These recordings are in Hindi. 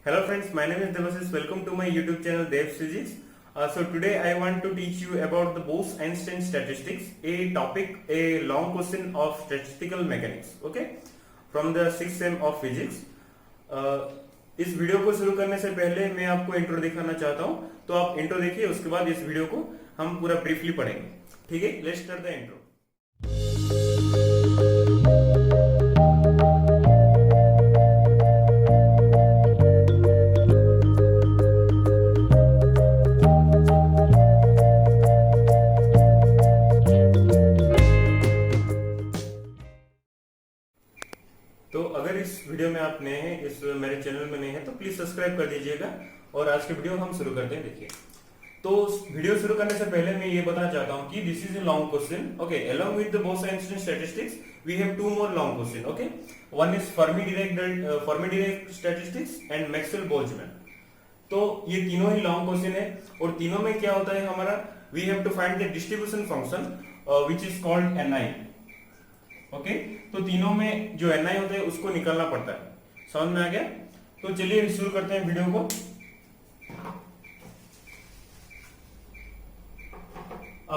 Hello friends, my name is Devashish. Welcome to my YouTube channel Dev's Physics. So today I want to teach you about the Bose-Einstein statistics, a topic, a long question of statistical mechanics. Okay, from the 6th sem of physics. इस वीडियो को शुरू करने से पहले मैं आपको इंट्रो दिखाना चाहता हूँ, तो आप इंट्रो देखिए, उसके बाद इस वीडियो को हम पूरा ब्रीफली पढ़ेंगे. ठीक है, लेट्स स्टार्ट द इंट्रो. तो अगर इस वीडियो में आप नए हैं, इस मेरे चैनल में नए हैं, तो प्लीज सब्सक्राइब कर दीजिएगा. और आज के वीडियो हम शुरू करते हैं. देखिए, तो वीडियो शुरू करने से पहले मैं ये बताना चाहता हूँ कि this is a long question. Okay, along with the Bose-Einstein statistics we have two more long question. Okay, one is Fermi-Dirac statistics and Maxwell-Boltzmann. तो ये तीनों ही लॉन्ग क्वेश्चन है और तीनों में क्या होता है हमारा, we have to find the distribution function which is called ni. Okay, तो तीनों में जो ni होता है उसको निकालना पड़ता है. समझ में आ गया? तो चलिए शुरू करते हैं वीडियो को.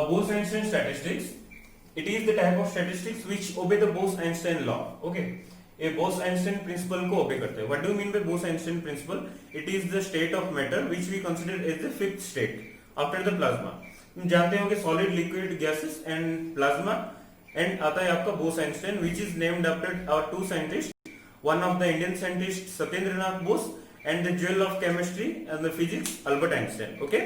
Bose-Einstein statistics, it is the type of statistics which obey the Bose-Einstein law. Okay, ये Bose-Einstein principle को obey करते हैं. What do you mean by Bose-Einstein principle? It is the state of matter which we consider as the fifth state after the plasma. तुम जानते हो कि solid, liquid, gases and plasma, and आता है आपका Bose-Einstein which is named after our two scientists, one of the Indian scientist Satyendra Nath Bose and the jewel of chemistry and the physics Albert Einstein. Okay,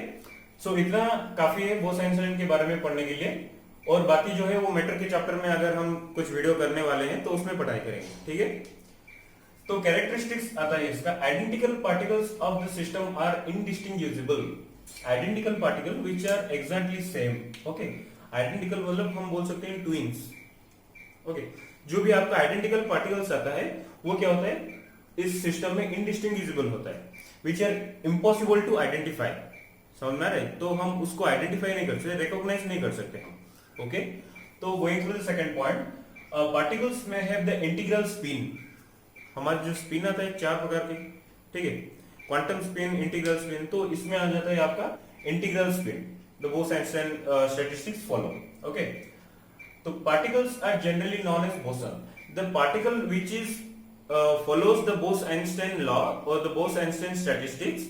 so इतना काफी है Bose-Einstein के बारे में पढ़ने के लिए, और बाकी जो है वो मैटर के चैप्टर में अगर हम कुछ वीडियो करने वाले हैं तो उसमें पढ़ाई करेंगे. ठीक है, तो कैरेक्टरिस्टिक्स आता है इसका. Identical particles of the system are indistinguishable. Identical particle which are exactly same. Okay, identical मतलब हम बोल सकते हैं ट्विन्स. ओके, जो भी आपका आइडेंटिकल पार्टिकल्स आता है वो क्या होता है, इस सिस्टम में इनडिस्टिंग्विजिबल होता है, which are impossible to identify. समझ में आ रहा है? तो हम उसको आइडेंटिफाई नहीं कर सकते, रिकॉग्नाइज नहीं कर सकते हम. ओके, तो going through the second point, particles में हैव द इंटीग्रल स्पिन. हमारा जो स्पिन आता है चार प्रकार के. ठीक है, क्वांटम स्पिन, इंटीग्रल स्पिन, तो इसमें आ जाता है आपका integral spin. The Bose-Einstein statistics follow. Okay, तो particles are generally known as boson. The particle which is follows the Bose-Einstein law or the Bose-Einstein statistics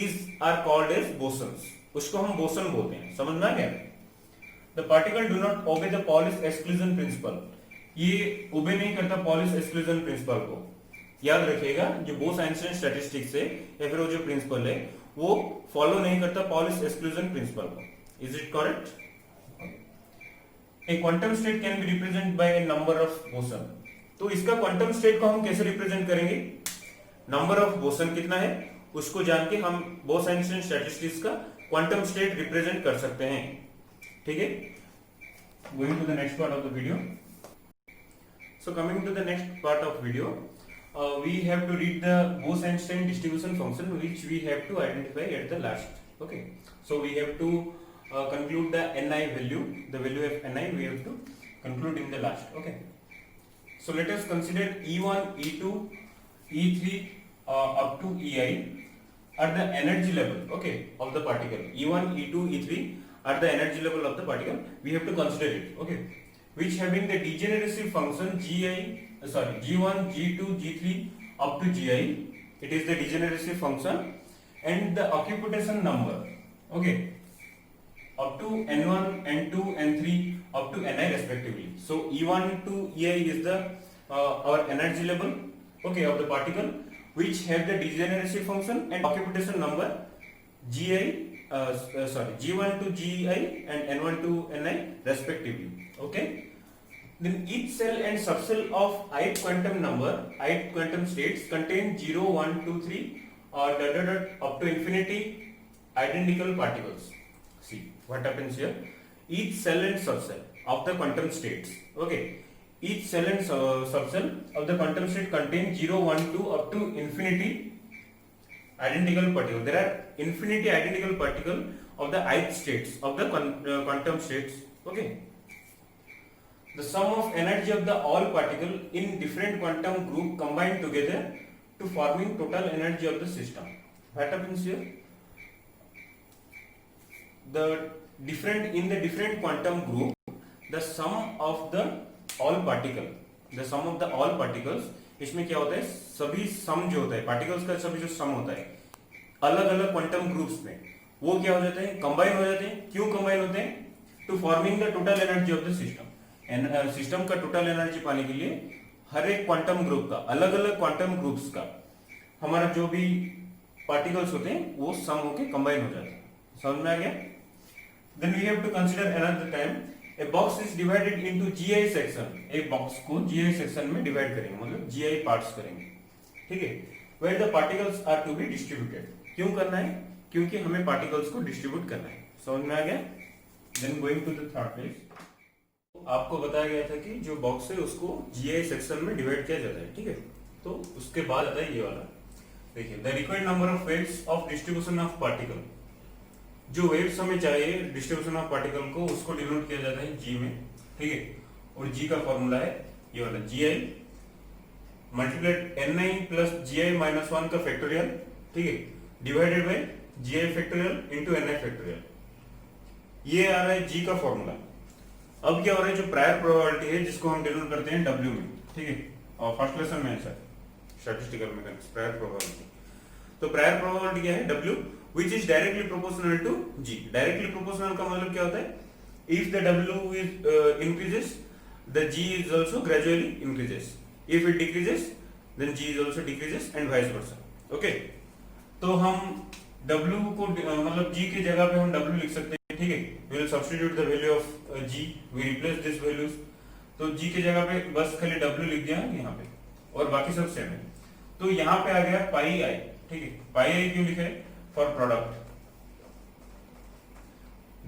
is are called as bosons. उसको हम बोसन बोलते हैं. समझ में आ गया? The particle do not obey the Pauli's exclusion principle. ये ओबे नहीं करता Pauli's exclusion principle को. याद रखिएगा, जो Bose-Einstein statistics है या फिर वो जो प्रिंसिपल है वो फॉलो नहीं करता Pauli's exclusion principle को. Is it correct? A quantum state can be represented by a number of boson. तो इसका क्वांटम स्टेट को हम कैसे रिप्रेजेंट करेंगे? नंबर ऑफ बोसन कितना है उसको जान के हम Bose-Einstein statistics का क्वांटम स्टेट रिप्रेजेंट कर सकते हैं. ठीक है, going to the next part of the video. So coming to the next part of video, we have to read the Bose-Einstein distribution function which we have to identify at the last. Okay, so we have to conclude the ni value, the value of ni we have to conclude in the last. Okay, so let us consider E1, E2, E3 up to Ei at the energy level, okay, of the particle. E1, E2, E3 at the energy level of the particle, we have to consider it. Okay, which having the degeneracy function G1, G2, G3 up to Gi. It is the degeneracy function and the occultation number. Okay, up to N1, N2, N3 up to Ni respectively. So E1 to Ei is the our energy level, okay, of the particle, which have the degeneracy function and occultation number G1 to Gi and N1 to Ni respectively. Okay, then each cell and subcell of ith quantum number, ith quantum states contain 0, 1, 2, 3 up to infinity identical particles. See what happens here. Each cell and subcell of the quantum states, okay, each cell and subcell of the quantum state contain 0, 1, 2 up to infinity identical particle. There are infinity identical particle of the ith states of the quantum states. Okay, the sum of energy of the all particle in different quantum group combined together to forming total energy of the system. What happens here? The different quantum group, the sum of the all particles, इसमें क्या होता है, सभी सम जो होता है पार्टिकल्स का, सभी जो सम होता है अलग अलग क्वांटम ग्रुप्स में, वो क्या हो जाते हैं, कंबाइन हो जाते हैं. क्यों कंबाइन होते हैं? To forming the total energy of the system. System का टोटल एनर्जी पाने के लिए हर एक क्वांटम ग्रुप का, अलग अलग क्वांटम ग्रुप्स का हमारा जो भी पार्टिकल्स होते हैं वो सम होके कंबाइन हो जाते हैं. समझ में आ गया? Then we have to consider another time. A box is divided into GI section. एक बॉक्स को GI सेक्शन में डिवाइड करेंगे, मतलब GI पार्ट्स करेंगे. ठीक है? Where the particles are to be distributed. क्यों करना है? क्योंकि हमें पार्टिकल्स को डिस्ट्रीब्यूट करना है. समझ में आ गया? Then going to the third page. आपको बताया गया था कि जो बॉक्स है उसको GI सेक्शन में डिवाइड किया जाता है. ठीक है? तो उसके बाद आता है ये वाला. देखिए, the required number of waves of distribution of particle. जो वेव्स हमें चाहिए डिस्ट्रीब्यूशन ऑफ पार्टिकल को, उसको डिनोट किया जाता है जी में. ठीक है? और जी का फॉर्मूला है ये वाला, G I multiplied N I plus G I minus 1 का फैक्टोरियल. ठीक है? Divided by G I factorial into N I factorial. ये आ रहा है जी का फॉर्मूला. अब क्या हो रहा है, जो प्रायर प्रोबेबिलिटी है जिसको हम डिनोट करते हैं डब्ल्यू में. ठीक है? और फर्स्ट लेसन में sir statistical mechanics prior probability. तो प्रायर प्रोबेबिलिटी क्या है? W which is directly proportional to G. Directly proportional का मतलब क्या होता है? If the W is increases, the G is also gradually increases. If it decreases, then G is also decreases and vice versa. Okay? तो हम W को मतलब G की जगह पे हम W लिख सकते हैं. ठीक है? We will substitute the value of G. We replace this values. तो G की जगह पे बस खाली W लिख दिया यहाँ पे और बाकी सब सेम है. तो यहाँ पे आ गया पाई आई. ठीक है? पाई आई क्यों लिखा है? For product.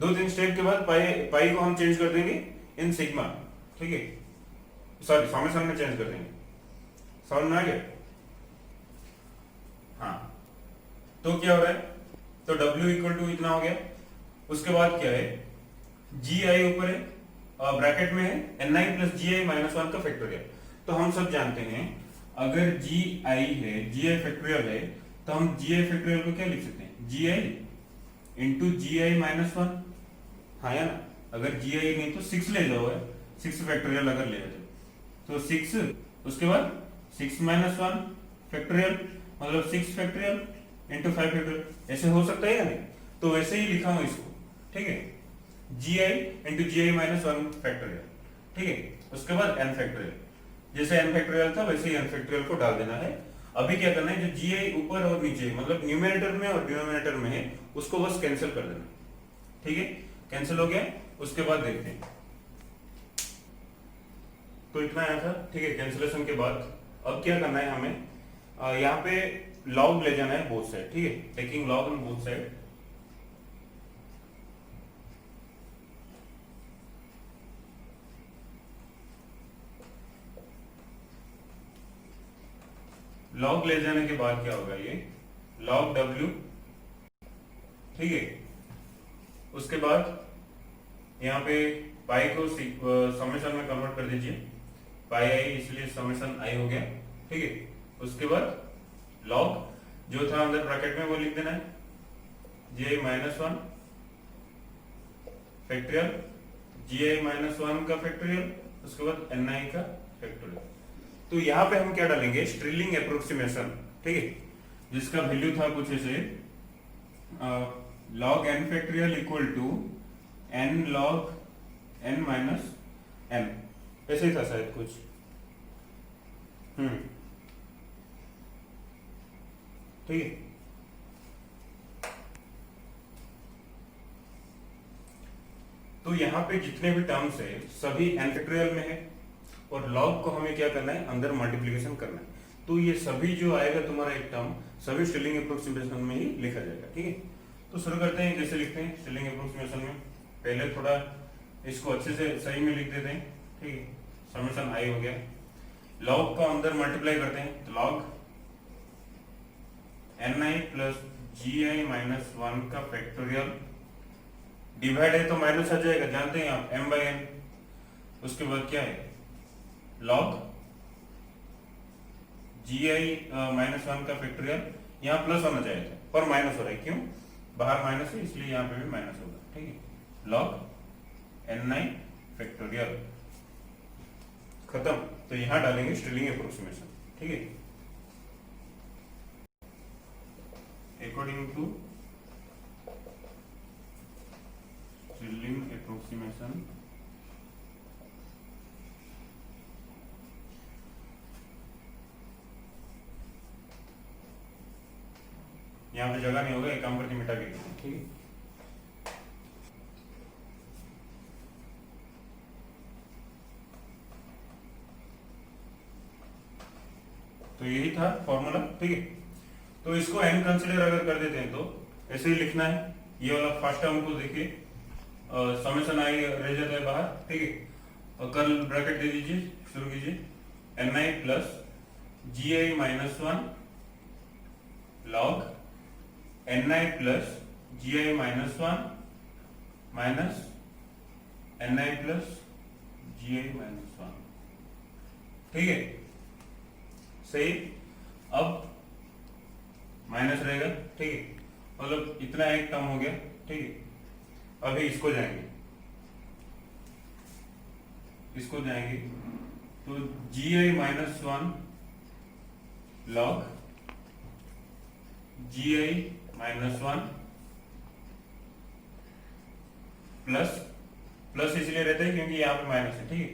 2-3 स्टेप के बाद पाई को हम चेंज कर देंगे इन सिग्मा. ठीक है? सॉरी, समेशन में चेंज कर देंगे. समझ में आ गया? हाँ. तो क्या हो रहा है? तो W इक्वल टू इतना हो गया. उसके बाद क्या है? जी आई ऊपर है और ब्रैकेट में है N I plus G I minus 1 का फैक्टोरियल. तो हम सब जानते हैं अगर जी आई है, जी आई फैक्टोरियल है, तो हम जी आई फैक्टोरियल को क्या लिख सकते हैं? जी आई इंटू जी आई माइनस 1. हाँ या ना? अगर जी आई नहीं तो 6 ले जाओ, 6 फैक्टोरियल अगर ले जाओ तो 6, उसके बाद 6 माइनस 1 फैक्टोरियल मतलब 6 फैक्टोरियल इंटू 5 फैक्टोरियल. ऐसे हो सकता है या नहीं? तो वैसे ही लिखा हूं इसको. ठीक है? G I into ji I minus 1 factorial. ठीक है? उसके बाद एन फैक्टोरियल. जैसे एन फैक्टोरियल था वैसे ही एन फैक्टोरियल को डाल देना है. अभी क्या करना है, जो जी आई ऊपर और नीचे मतलब न्यूमरेटर में और डिनोमिनेटर में है उसको बस कैंसिल कर देना. ठीक है? कैंसिल हो गया. उसके बाद देखते हैं. तो इतना आया था. ठीक है? कैंसिलेशन के बाद अब क्या करना है हमें, यहाँ पे लॉग ले जाना है बोथ साइड. ठीक है? Taking log on both side. Log ले जाने के बाद क्या होगा, ये लॉग W. ठीक है? उसके बाद यहाँ पे पाई को समेशन में कन्वर्ट कर दीजिए. पाई आई इसलिए समेशन आई हो गया. ठीक है? उसके बाद लॉग जो था अंदर ब्रैकेट में वो लिख देना है G I minus 1 factorial ji I minus 1 का फैक्टोरियल. उसके बाद एन आई का फैक्टोरियल. तो यहाँ पे हम क्या डालेंगे, स्ट्रिलिंग अप्रोक्सीमेशन. ठीक है? जिसका वैल्यू था कुछ ऐसे log n factorial equal to n log n minus n. ऐसे ही था शायद कुछ. ठीक है? तो यहाँ पे जितने भी टर्म्स है सभी n फैक्टोरियल में है और लॉग को हमें क्या करना है, अंदर मल्टीप्लिकेशन करना है. तो ये सभी जो आएगा तुम्हारा एक टर्म सभी स्ट्रिलिंग अप्रोक्सीमेशन में ही लिखा जाएगा. ठीक है? तो शुरू करते हैं. जैसे लिखते हैं स्ट्रिलिंग अप्रोक्सीमेशन में, पहले थोड़ा इसको अच्छे से सही में लिख देते हैं. ठीक है? समेशन आई हो गया. लॉग का अंदर मल्टीप्लाई करते हैं. तो log N I plus G I minus 1 का फैक्टोरियल. डिवाइड है तो माइनस आ जाएगा, जानते हैं आप, m बाई एन. उसके बाद क्या है, लॉग gi-1 का फैक्टोरियल, यहाँ प्लस होना चाहिए था पर माइनस हो रहा है, क्यों? बाहर माइनस है इसलिए यहाँ पे भी माइनस होगा, ठीक है। log ni फैक्टोरियल खत्म। तो यहाँ डालेंगे स्टिलिंग अप्रोक्सीमेशन, ठीक है। अकॉर्डिंग टू स्टिलिंग अप्रोक्सीमेशन यहाँ पे जगह नहीं होगा, एक काम करके मिटा के, ठीक है। तो यही था फॉर्मूला, ठीक है। तो इसको n कंसीडर अगर कर देते हैं तो ऐसे ही लिखना है। ये वाला फर्स्ट टर्म को देखिए, समेशन आई रह जाता है बाहर, ठीक है। और कर्ल ब्रैकेट दे दीजिए, शुरू कीजिए। ni plus gi-1 log ni plus gi-1 minus ni plus gi-1, ठीक है। सही। अब माइनस रहेगा, ठीक है, मतलब इतना एक टर्म हो गया, ठीक है। अभी इसको जाएंगे तो gi-1 log gi-1 प्लस इसलिए रहता है क्योंकि यहाँ पे माइनस है, ठीक है।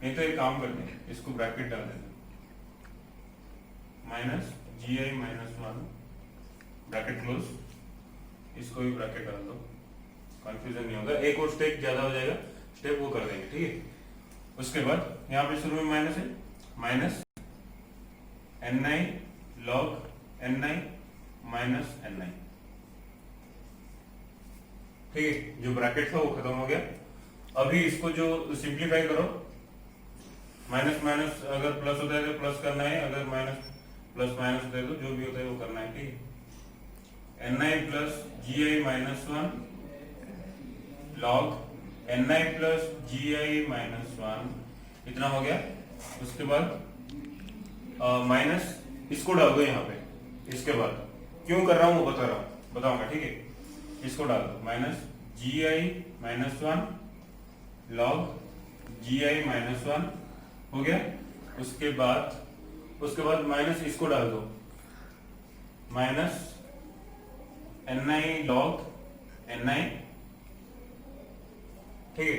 नहीं तो एक काम करते हैं, इसको ब्रैकेट डाल देते हैं, माइनस gi-1 ब्रैकेट क्लोज, इसको भी ब्रैकेट डाल दो, कंफ्यूजन नहीं होगा। एक और स्टेप ज्यादा हो जाएगा, स्टेप वो कर देंगे, ठीक है। उसके बाद यहाँ पे शुरू में माइनस है, minus ni log ni minus ni, ठीक है। जो ब्रैकेट था वो खत्म हो गया। अभी इसको जो सिंप्लीफाई करो, माइनस माइनस अगर प्लस होता है तो प्लस करना है, अगर माइनस प्लस माइनस होता है तो जो भी होता है वो करना है, ठीक है। ni plus gi-1 log ni plus gi-1 इतना हो गया। उसके बाद माइनस इसको डाल दो यहाँ पे, इसके बाद क्यों कर रहा हूँ वो बताऊंगा, ठीक है। इसको डाल दो, माइनस gi-1 log gi-1 हो गया। उसके बाद माइनस इसको डाल दो, माइनस ni log ni, ठीक है।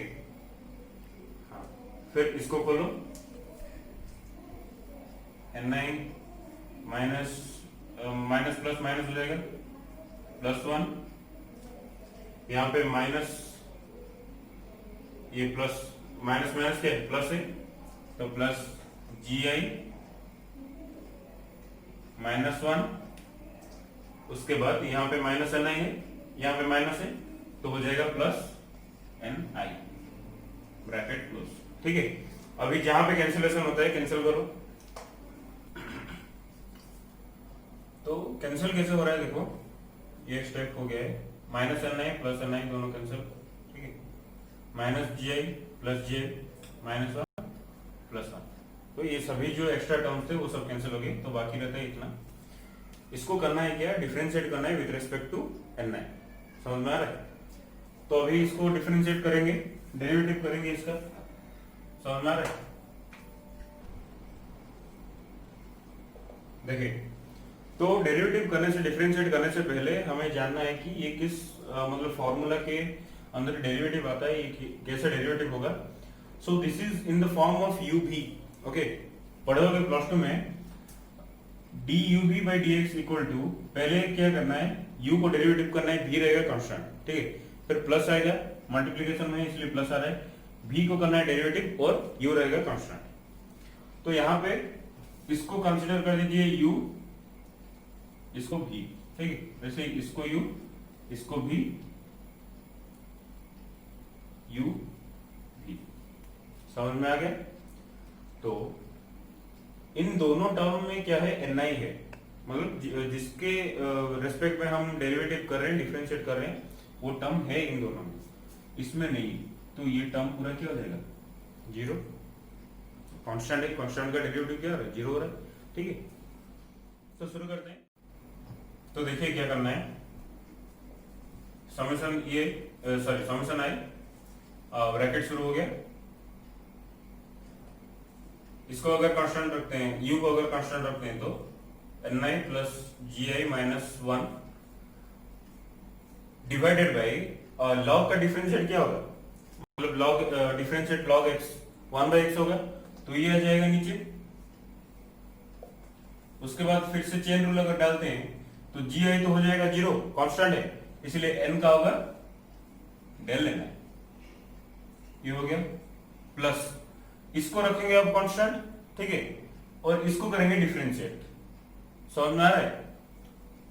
हाँ, फिर इसको खोलो, ni minus minus plus minus हो जाएगा, +1, यहाँ पे माइनस, ये प्लस माइनस माइनस क्या है, प्लस है, तो प्लस gi-1, उसके बाद यहाँ पे माइनस ni है, यहाँ पे माइनस है, तो हो जाएगा प्लस ni ब्रैकेट क्लोज, ठीक है। अभी जहां पे कैंसिलेशन होता है कैंसिल करो। तो कैंसिल कैसे हो रहा है देखो, ये स्टेप हो गया है, माइनस ni प्लस ni दोनों कैंसिल, ठीक है। माइनस gi प्लस gi -1 +1, तो ये सभी जो एक्स्ट्रा टर्म्स थे वो सब कैंसिल हो गए, तो बाकी रहता है इतना। इसको करना है क्या, डिफरेंशिएट करना है विद रिस्पेक्ट टू ni, समझ में आ रहा है। तो अभी इसको डिफरेंशिएट करेंगे, डेरिवेटिव करेंगे इसका, समझ में आ रहा है। देखिए, तो डेरिवेटिव करने से, डिफरेंशिएट करने से पहले हमें जानना है कि ये किस मतलब फॉर्मूला के अंदर डेरिवेटिव आता है, ये कैसे डेरिवेटिव होगा। So this is in the form of ub, okay. पढ़ोगे प्लस 2 में dub/dx इक्वल टू, पहले क्या करना है, u को डेरिवेटिव करना है, v रहेगा कांस्टेंट, ठीक है। फिर प्लस आएगा, मल्टीप्लिकेशन में इसलिए प्लस आ रहा है, v को करना है डेरिवेटिव और u रहेगा कांस्टेंट। तो यहाँ पे इसको कंसीडर कर दीजिए u, इसको v, ठीक है। वैसे इसको u, इसको v, u v, समझ में आ गया। तो इन दोनों टर्म में क्या है, ni है, मतलब जिसके रेस्पेक्ट में हम डेरिवेटिव कर रहे हैं, डिफरेंशिएट कर रहे हैं, वो टर्म है इन दोनों में, इसमें नहीं। तो ये टर्म पूरा क्या हो जाएगा, 0। कांस्टेंट है, कांस्टेंट का डेरिवेटिव क्या हो रहा है, 0 हो रहा है। ठीक है, तो शुरू करते हैं। तो देखिए क्या करना है, समेशन ये समेशन आई, ब्रैकेट शुरू हो गया। इसको अगर कांस्टेंट रखते हैं, यू को अगर कांस्टेंट रखते हैं तो ni plus G I minus 1 divided by log का डिफरेंशिएट क्या होगा, मतलब log differentiate log x 1/x होगा, तो ये आ जाएगा नीचे। उसके बाद फिर से चेन रूल अगर डालते हैं तो जी आई तो हो जाएगा 0, कांस्टेंट है, इसलिए एन का होगा डेल एन आई, ये हो गया। प्लस इसको रखेंगे अब कांस्टेंट, ठीक है, और इसको करेंगे डिफरेंशिएट, समझ में आ रहा है।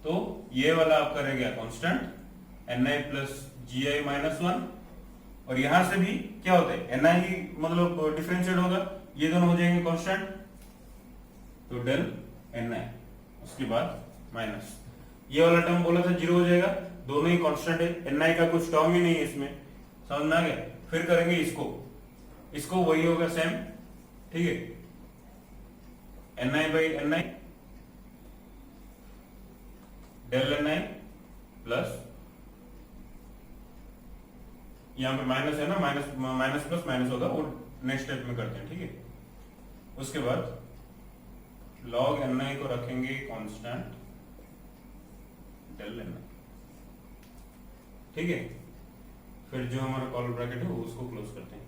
तो ये वाला आपका रह गया constant N I plus G I minus 1, और यहां से भी क्या होता है, एन आई मतलब डिफरेंशिएट होगा, ये दोनों हो जाएंगे कांस्टेंट, तो डेल एन आई, उसके बाद माइनस ये वाला टर्म बोला था 0 हो जाएगा, दोनों ही कांस्टेंट है, एन आई का कुछ टर्म ही नहीं है इसमें, समझ में आ गया। फिर करेंगे इसको वही होगा सेम, ठीक है, N I by N I del N I plus, यहां पे माइनस है ना, माइनस प्लस माइनस होगा, वो नेक्स्ट स्टेप में करते हैं, ठीक है। उसके बाद लॉग एन आई को रखेंगे कांस्टेंट डेल एन आई, ठीक है। फिर जो हमारा कॉल ब्रैकेट है उसको क्लोज करते हैं।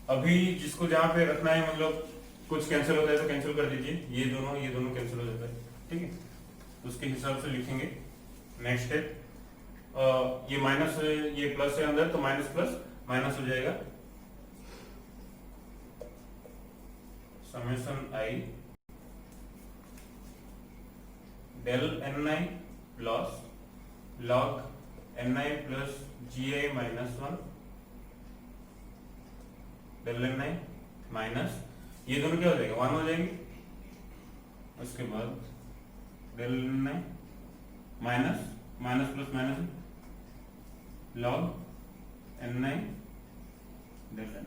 अभी जिसको जहां पे रखना है, मतलब कुछ कैंसिल होता है तो कैंसिल कर दीजिए, ये दोनों कैंसिल हो जाता है, ठीक है, उसके हिसाब से लिखेंगे। नेक्स्ट स्टेप, ये माइनस है, ये प्लस है अंदर, तो माइनस प्लस माइनस हो जाएगा, summation I del N I plus log N I plus G I minus 1 del N I minus, ये दोनों क्या हो जाएगा 1 हो जाएंगे। उसके बाद del N I minus minus plus minus log N I del N I.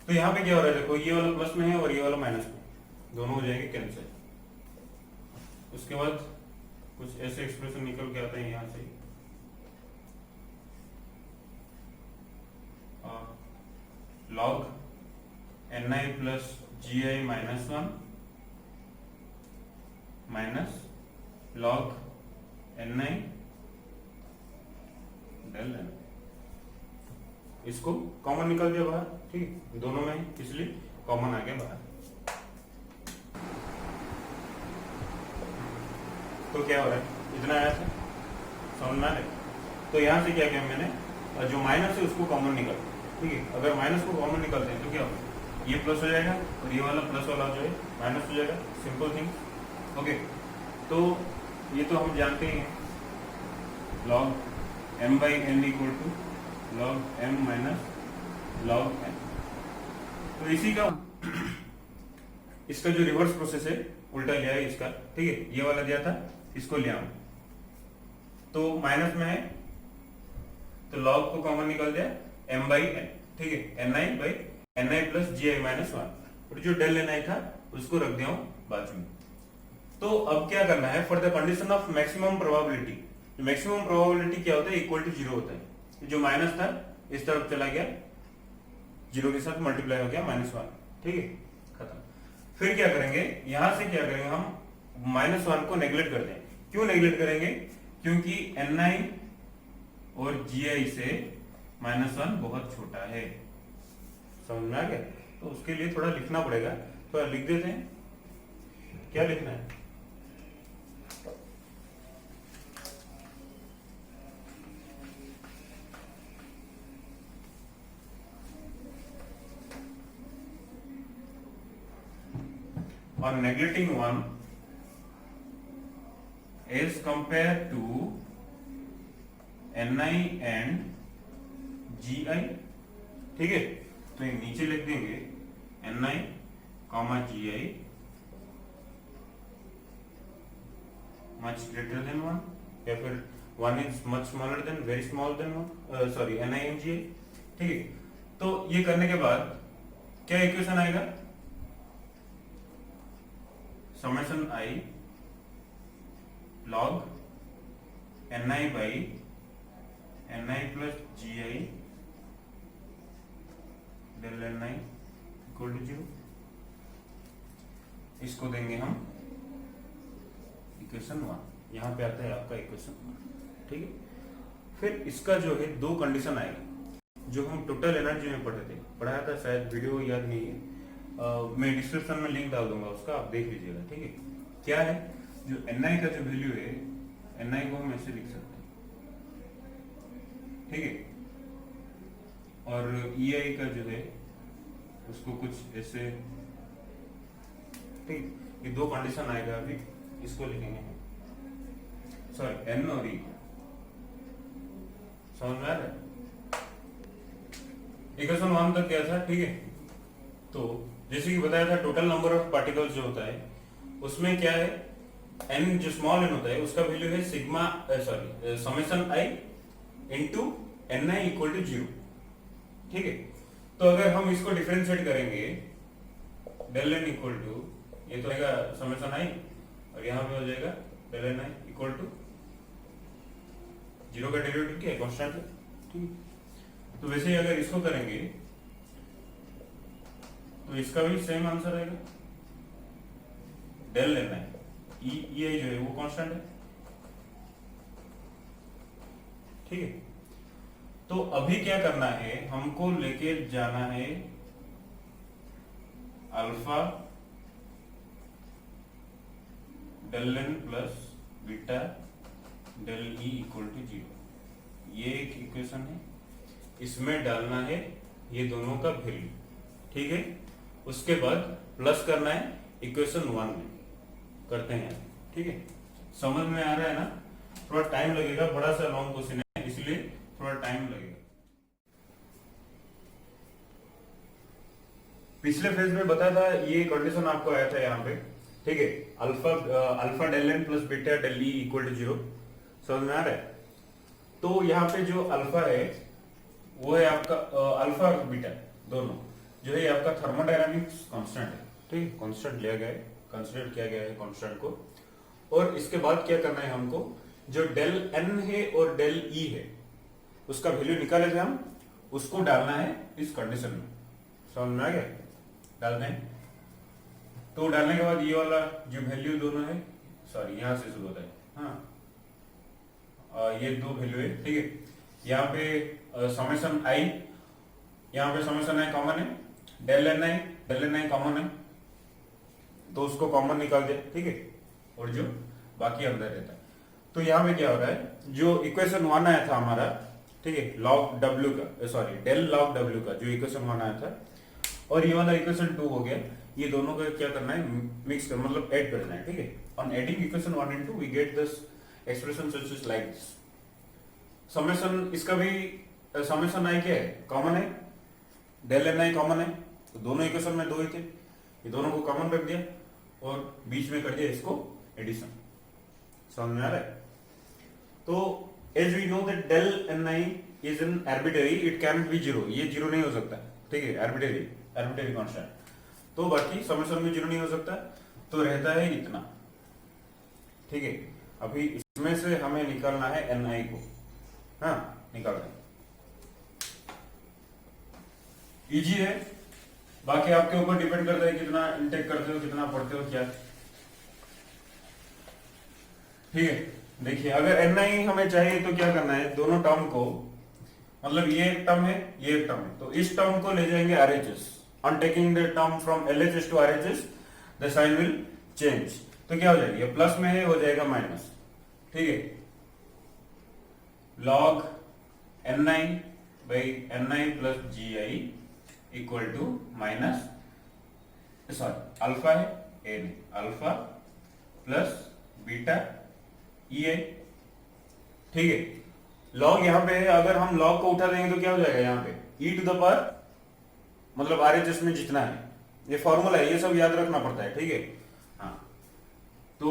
तो यहां पे क्या हो रहा है, देखो ये वाला प्लस में है और ये वाला माइनस में, दोनों हो जाएंगे कैंसिल। उसके बाद कुछ ऐसे एक्सप्रेशन निकल के आते हैं यहां से, log N I plus G I minus 1 minus log N I del N, इसको कॉमन निकल गया बाहर, ठीक, दोनों में इसलिए कॉमन आ गया बाहर। तो क्या हो रहा है, इतना आया था, समझ में आ रहा है। तो यहां से क्या किया मैंने, और जो माइनस है उसको कॉमन निकल, ठीक है, अगर माइनस को कॉमन निकलते हैं तो क्या होगा, ये प्लस हो जाएगा और ये वाला प्लस वाला जो है माइनस हो जाएगा, सिंपल थिंग, ओके। तो ये तो हम जानते ही हैं, log M by N equal to log M minus log N. तो इसी का इसका जो रिवर्स प्रोसेस है, उल्टा लिया है इसका, ठीक है, ये वाला दिया था, इसको लिया हूं, तो माइनस में है तो लॉग को कॉमन निकल जाए एम बाई एन, ठीक है, N I by N I plus G I minus 1, और जो डेल एन आई था उसको रख दिया हूं बाजू में। तो अब क्या करना है, for the condition of maximum probability, maximum probability क्या होता है, इक्वल टू 0 होता है, जो माइनस था इस तरफ चला गया, 0 के साथ मल्टीप्लाई हो गया -1, ठीक है, खत्म। फिर क्या करेंगे, यहां से क्या करेंगे, हम -1 को नेग्लेक्ट कर दें। क्यों नेग्लेक्ट करेंगे, क्योंकि एन आई और जी आई से -1 बहुत छोटा है, समझ में आ गया। तो उसके लिए थोड़ा लिखना पड़ेगा, थोड़ा लिख देते हैं, क्या लिखना है, or neglecting 1 as compared to ni and gi, ठीक है। तो ये नीचे लिख देंगे ni comma gi much greater than 1, या फिर 1 is much smaller than very small than sorry NiMGi, ठीक है। तो ये करने के बाद क्या इक्वेशन आएगा, summation i log Ni by Ni plus Gi del Ni equal to 0। इसको देंगे हम इक्वेशन 1, यहाँ पे आता है आपका इक्वेशन 1, ठीक है। फिर इसका जो है दो कंडीशन आएगा जो हम टोटल एनर्जी में पढ़ाया था, शायद वीडियो याद नहीं है, मैं डिस्क्रिप्शन में लिंक डाल दूंगा उसका, आप देख लीजिएगा, ठीक है। क्या है, जो Ni का जो वैल्यू है, Ni को हम ऐसे लिख सकते हैं, ठीक है, और Ei का जो है उसको कुछ ऐसे, ठीक। ये दो कंडीशन आएगा, अभी इसको लिखेंगे हम, सॉरी N और E, समझ में आ रहा है। इक्वेशन 1 तक क्या था, ठीक है। तो जैसे कि बताया था टोटल नंबर ऑफ पार्टिकल्स जो होता है उसमें क्या है, n जो स्मॉल n होता है उसका वैल्यू है sigma sorry summation i into Ni equal to 0, ठीक है। तो अगर हम इसको डिफरेंशिएट करेंगे, डेल n इक्वल टू, ये तो आएगा समेशन i और यहाँ पे हो जाएगा डेल Ni इक्वल टू 0 का डेरिवेटिव क्या है, कांस्टेंट है, ठीक। तो वैसे ही अगर इसको करेंगे तो इसका भी सेम आंसर आएगा, डेल Ni Ei जो है वो कांस्टेंट है, ठीक है। तो अभी क्या करना है, हमको लेके जाना है alpha del n plus beta del E equal to 0, ये एक इक्वेशन है, इसमें डालना है ये दोनों का वैल्यू, ठीक है। उसके बाद प्लस करना है इक्वेशन 1 में, करते हैं, ठीक है। समझ में आ रहा है ना, थोड़ा टाइम लगेगा, बड़ा सा लॉन्ग क्वेश्चन है इसलिए थोड़ा टाइम लगेगा। पिछले फेज में बताया था, ये कंडीशन आपको आया था यहाँ पे, ठीक है, alpha del n plus beta del E equal to 0, समझ में आ रहा है। तो यहाँ पे जो अल्फा है वो है आपका अल्फा और बीटा दोनों जो है आपका थर्मोडायनामिक्स कांस्टेंट है, ठीक है, कांस्टेंट लिया गया है, कंसीडर किया गया है कांस्टेंट को। और इसके बाद क्या करना है हमको, जो डेल n है और डेल E है उसका वैल्यू निकाले थे हम, उसको डालना है इस कंडीशन में, समझ में आ गया, डालना है। तो डालने के बाद ये वाला जो वैल्यू दोनों है, सॉरी यहां से शुरू होता है, हाँ ये दो वैल्यू है, ठीक है। यहाँ पे समेशन i, यहाँ पे समेशन i कॉमन है, डेल ni कॉमन है तो उसको कॉमन निकाल दे, ठीक है, और जो बाकी अंदर रहता है। तो यहाँ पे क्या हो रहा है, जो इक्वेशन 1 आया था हमारा, ठीक है, लॉग w का, सॉरी डेल लॉग w का जो इक्वेशन 1 आया था, और ये वाला इक्वेशन 2 हो गया, ये दोनों का क्या करना है, मिक्स कर, मतलब ऐड करना है, ठीक है। On adding equation 1 and 2 we get this expression such is like this. Summation इसका भी समेशन i क्या है, कॉमन है, डेल ni कॉमन है, तो दोनों इक्वेशन में दो ही थे, ये दोनों को कॉमन रख दिया और बीच में कर दिया इसको एडिशन, समझ में आ रहा है। तो as we know that del ni is an arbitrary, it can be 0, ये 0 नहीं हो सकता, ठीक है, आर्बिट्रेरी कांस्टेंट, तो बाकी समेशन में 0 नहीं हो सकता, तो रहता है इतना, ठीक है। अभी इसमें से हमें निकालना है ni को, हाँ निकाल रहे हैं, इजी है, बाकी आपके ऊपर डिपेंड करता है कितना इंटेक करते हो, कितना पढ़ते हो, क्या, ठीक है। देखिए अगर ni हमें चाहिए तो क्या करना है, दोनों टर्म को, मतलब ये एक टर्म है, ये एक टर्म है, तो इस टर्म को ले जाएंगे RHS, on taking the term from LHS to RHS the sign will change, तो क्या हो जाएगा, ये प्लस में है, हो जाएगा माइनस, ठीक है, log ni by ni plus gi equal to minus, sorry alpha है n, alpha plus beta E, ठीक है। लॉग यहाँ पे है, अगर हम लॉग को उठा देंगे तो क्या हो जाएगा, यहाँ पे e टू द पावर, मतलब RHS में जितना है, ये फॉर्मूला है, ये सब याद रखना पड़ता है, ठीक है, हाँ। तो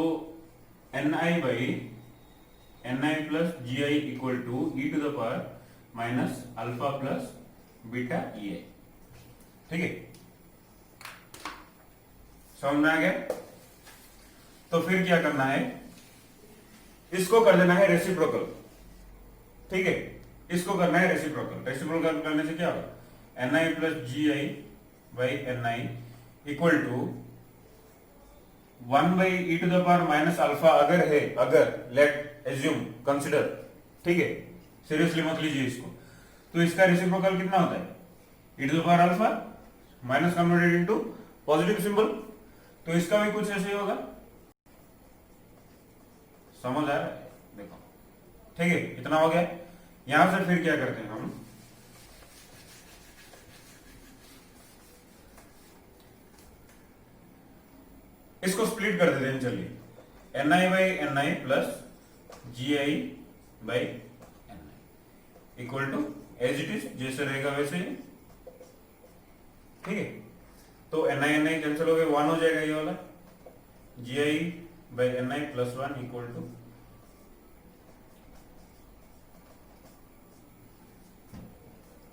ni by ni plus G I equal to E to the power minus alpha plus beta E I. ठीक है, समझ में आ गया? तो फिर क्या करना है, इसको कर देना है रेसिप्रोकल। ठीक है, इसको करना है रेसिप्रोकल। रेसिप्रोकल करने से क्या होगा, N I plus G I by N I equal to 1 by E to the power minus alpha अगर है, अगर लेट एज्यूम कंसिडर, ठीक है, सीरियसली मत लीजिए इसको। तो इसका रेसिप्रोकल कितना होता है, e to the power alpha minus converted into positive symbol. तो इसका भी कुछ ऐसे ही होगा, समझ आ रहा है? देखो, ठीक है, इतना हो गया। यहां से फिर क्या करते हैं हम, इसको स्प्लिट कर देते हैं। चलिए, N I by N I plus G I by N I equal to as it is, जैसे रहेगा वैसे ही। ठीक है, तो एन आई कैंसिल हो गया, 1 हो जाएगा ये वाला, G I by N I plus 1 equal to,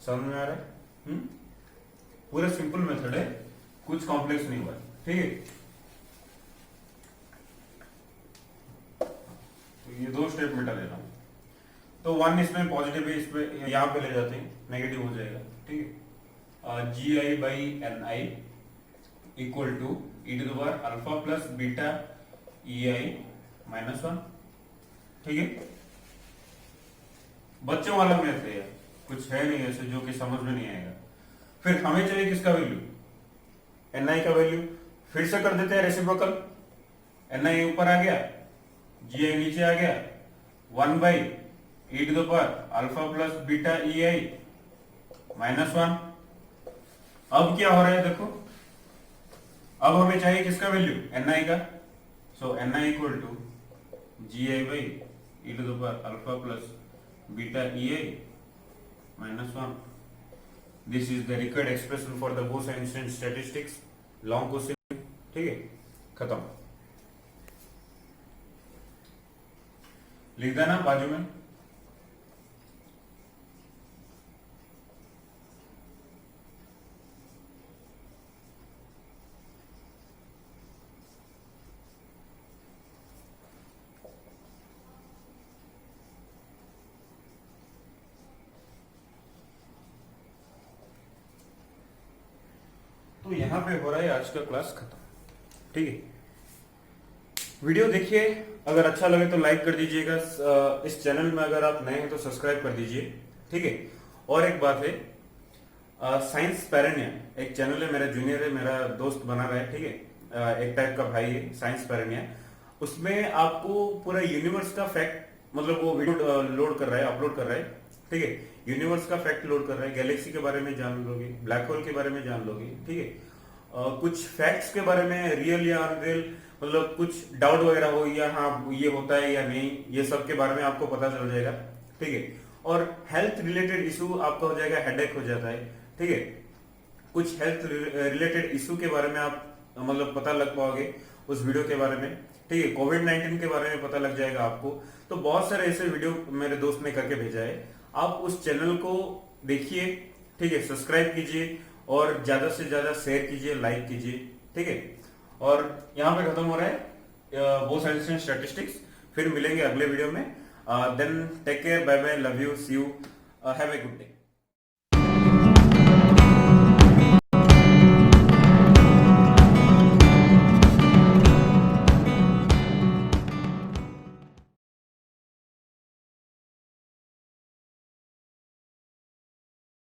समझ में आ रहा है? पूरा सिंपल मेथड है, कुछ कॉम्प्लेक्स नहीं हुआ। ठीक है, तो ये 2 स्टेप मिटा देना। तो 1 इसमें पॉजिटिव है, इसमें यहां पे ले जाते हैं, नेगेटिव हो जाएगा। ठीक है, G I by N I equal to E to the power alpha plus beta E I minus 1। ठीक है, बच्चों वाला मैथ है, कुछ है नहीं ऐसे जो कि समझ में नहीं आएगा। फिर हमें चाहिए किसका वैल्यू, एन आई का वैल्यू। फिर से कर देते हैं रेसिप्रोकल, एन आई ऊपर आ गया, जी आई नीचे आ गया, 1 by E to the power alpha plus beta E I minus 1। अब क्या हो रहा है देखो, अब हमें चाहिए किसका वैल्यू, एन आई का। So N I equal to G I by E to the power alpha plus beta E I minus 1. This is the required expression for the Bose-Einstein statistics. Long question. ठीक है, खत्म। लिख देना बाजू में। तो यहां पे हो रहा है आज का क्लास खत्म। ठीक है, वीडियो देखिए, अगर अच्छा लगे तो लाइक कर दीजिएगा। इस चैनल में अगर आप नए हैं तो सब्सक्राइब कर दीजिए। ठीक है, और एक बात है, साइंस पैरेनिया एक चैनल है, मेरा जूनियर है, मेरा दोस्त बना रहा है। ठीक है, एक टाइप का भाई है, साइंस पैरेनिया। उसमें आपको पूरा यूनिवर्स का फैक्ट, मतलब वो वीडियो लोड कर रहा है, अपलोड कर रहा है। ठीक है, यूनिवर्स का फैक्ट लोड कर रहा है, गैलेक्सी के बारे में जान लोगे, ब्लैक होल के बारे में जान लोगे। ठीक है, कुछ फैक्ट्स के बारे में, रियल या अनरियल, मतलब कुछ डाउट वगैरह हो या हाँ ये होता है या नहीं, ये सब के बारे में आपको पता चल जाएगा। ठीक है, और हेल्थ रिलेटेड इशू आपका हो जाएगा, हेडेक हो जाता है। ठीक है, कुछ हेल्थ रिलेटेड इशू के बारे में आप मतलब पता लग पाओगे उस वीडियो के बारे में। ठीक है, कोविड-19 के बारे में पता लग जाएगा आपको। तो बहुत सारे ऐसे वीडियो मेरे दोस्त ने करके भेजा है, आप उस चैनल को देखिए। ठीक है, सब्सक्राइब कीजिए और ज्यादा से ज्यादा शेयर कीजिए, लाइक कीजिए। ठीक है, और यहाँ पे खत्म हो रहा है बोस-आइंस्टाइन स्टैटिस्टिक्स। फिर मिलेंगे अगले वीडियो में। Then take care, bye bye, love you, see you, have a good day.